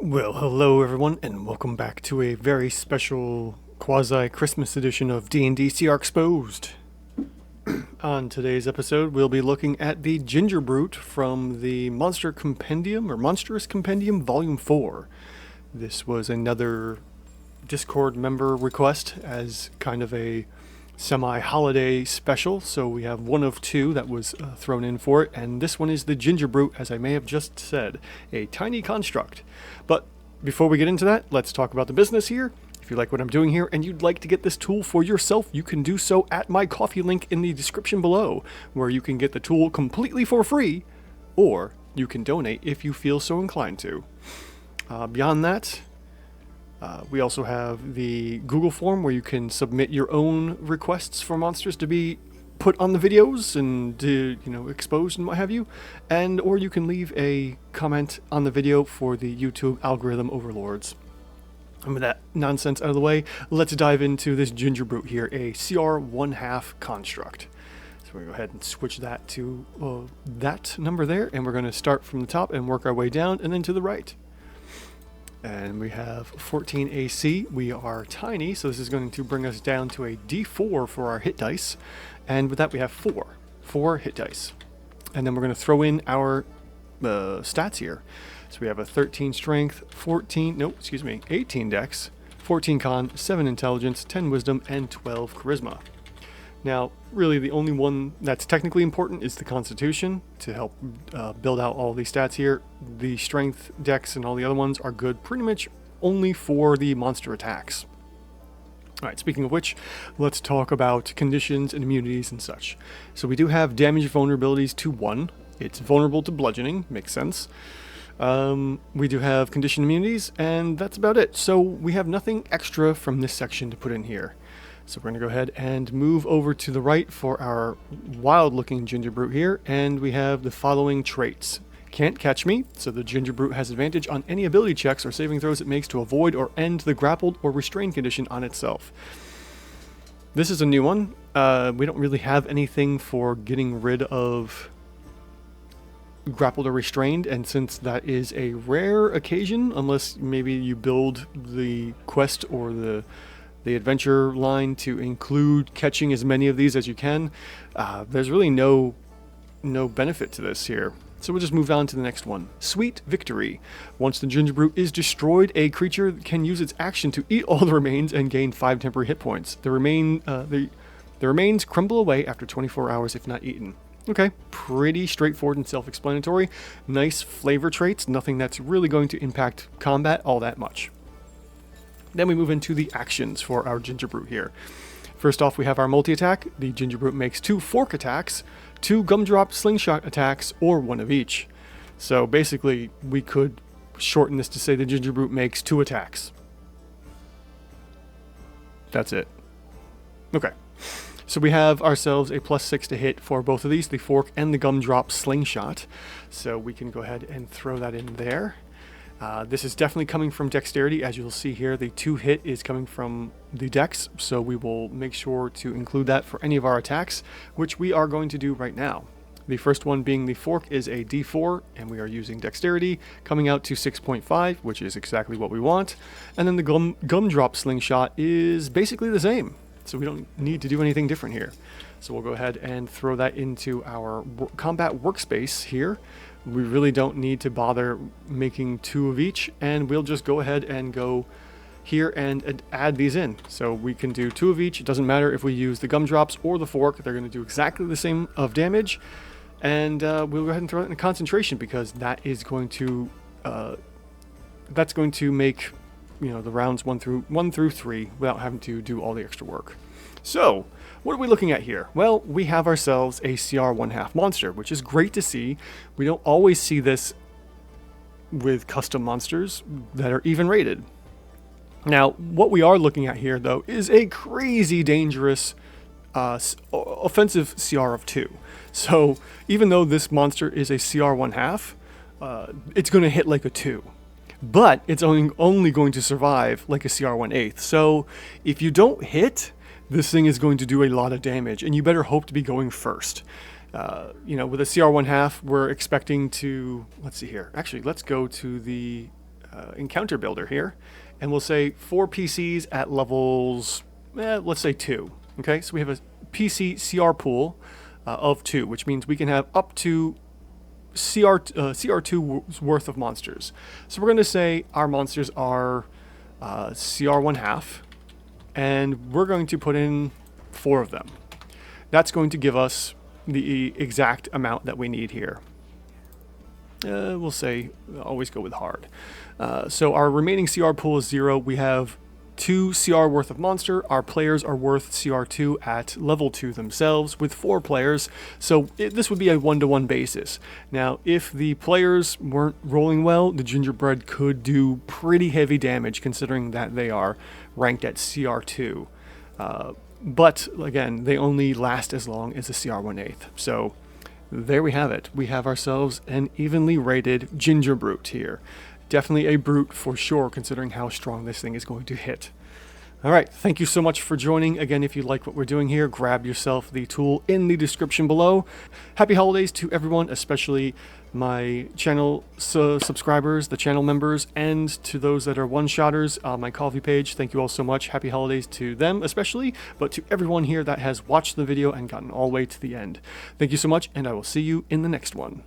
Well, hello everyone, and welcome back to a very special quasi-Christmas edition of D&D CR Exposed. On today's episode, we'll be looking at the Ginger Brute from the Monster Compendium, or Monstrous Compendium, Volume 4. This was another Discord member request as kind of a semi-holiday special, so we have one of two that was thrown in for it, and this one is the Ginger Brute, as I may have just said, a tiny construct. But before we get into that, let's talk about the business here. If you like what I'm doing here and you'd like to get this tool for yourself, you can do so at my Ko-fi link in the description below, where you can get the tool completely for free, or you can donate if you feel so inclined to. Beyond that, we also have the Google form where you can submit your own requests for monsters to be put on the videos and exposed and what have you, or you can leave a comment on the video for the YouTube algorithm overlords. And with that nonsense out of the way, let's dive into this Ginger Brute here, a CR 1/2 construct. So we're going to go ahead and switch that to that number there, and we're going to start from the top and work our way down and then to the right. And we have 14 AC. We are tiny, so this is going to bring us down to a D4 for our hit dice. And with that, we have four hit dice. And then we're going to throw in our stats here. So we have a 13 strength, 18 dex, 14 con, 7 intelligence, 10 wisdom, and 12 charisma. Now, really the only one that's technically important is the Constitution to help build out all these stats here. The Strength, Dex, and all the other ones are good pretty much only for the monster attacks. Alright, speaking of which, let's talk about conditions and immunities and such. So we do have damage vulnerabilities to 1. It's vulnerable to bludgeoning, makes sense. We do have condition immunities, and that's about it. So we have nothing extra from this section to put in here. So we're going to go ahead and move over to the right for our wild-looking Ginger Brute here, and we have the following traits. Can't catch me, so the Ginger Brute has advantage on any ability checks or saving throws it makes to avoid or end the grappled or restrained condition on itself. This is a new one. We don't really have anything for getting rid of grappled or restrained, and since that is a rare occasion, unless maybe you build the quest or the adventure line to include catching as many of these as you can, there's really no benefit to this here. So we'll just move on to the next one. Sweet Victory. Once the Ginger Brute is destroyed, a creature can use its action to eat all the remains and gain 5 temporary hit points. The remains crumble away after 24 hours if not eaten. Okay, pretty straightforward and self-explanatory. Nice flavor traits, nothing that's really going to impact combat all that much. Then we move into the actions for our Ginger Brute here. First off, we have our multi-attack. The Ginger Brute makes 2 fork attacks, 2 gumdrop slingshot attacks, or 1 of each. So basically, we could shorten this to say the Ginger Brute makes 2 attacks. That's it. Okay. So we have ourselves a +6 to hit for both of these, the fork and the gumdrop slingshot. So we can go ahead and throw that in there. This is definitely coming from dexterity. As you'll see here, the 2 hit is coming from the dex, so we will make sure to include that for any of our attacks, which we are going to do right now. The first one being the fork is a D4, and we are using dexterity, coming out to 6.5, which is exactly what we want. And then the gumdrop slingshot is basically the same, so we don't need to do anything different here. So we'll go ahead and throw that into our combat workspace here. We really don't need to bother making 2 of each, and we'll just go ahead and go here and add these in. So we can do 2 of each. It doesn't matter if we use the gumdrops or the fork. They're going to do exactly the same of damage. And we'll go ahead and throw it in concentration, because that is going to make the rounds 1 through 3 without having to do all the extra work. So what are we looking at here? Well, we have ourselves a CR 1/2 monster, which is great to see. We don't always see this with custom monsters that are even rated. Now, what we are looking at here, though, is a crazy dangerous offensive CR of 2. So even though this monster is a CR 1/2, it's going to hit like a 2. But it's only going to survive like a CR 1/8. So if you don't hit, this thing is going to do a lot of damage, and you better hope to be going first. With a CR 1/2, we're expecting to, let's see here. Actually, let's go to the encounter builder here, and we'll say 4 PCs at levels, let's say 2. Okay, so we have a PC CR pool of 2, which means we can have up to CR2 worth of monsters. So we're going to say our monsters are CR 1/2, and we're going to put in 4 of them. That's going to give us the exact amount that we need here. We'll say, always go with hard. So our remaining CR pool is 0. We have 2 CR worth of monster. Our players are worth CR2 at level 2 themselves with 4 players. So this would be a 1-to-1 basis. Now, if the players weren't rolling well, the gingerbread could do pretty heavy damage considering that they are ranked at CR2. But again, they only last as long as a CR 1/8. So there we have it. We have ourselves an evenly rated ginger brute here. Definitely a brute for sure, considering how strong this thing is going to hit. All right, thank you so much for joining. Again, if you like what we're doing here, grab yourself the tool in the description below. Happy holidays to everyone, especially my channel subscribers, the channel members, and to those that are one-shotters on my Ko-fi page. Thank you all so much. Happy holidays to them especially, but to everyone here that has watched the video and gotten all the way to the end. Thank you so much, and I will see you in the next one.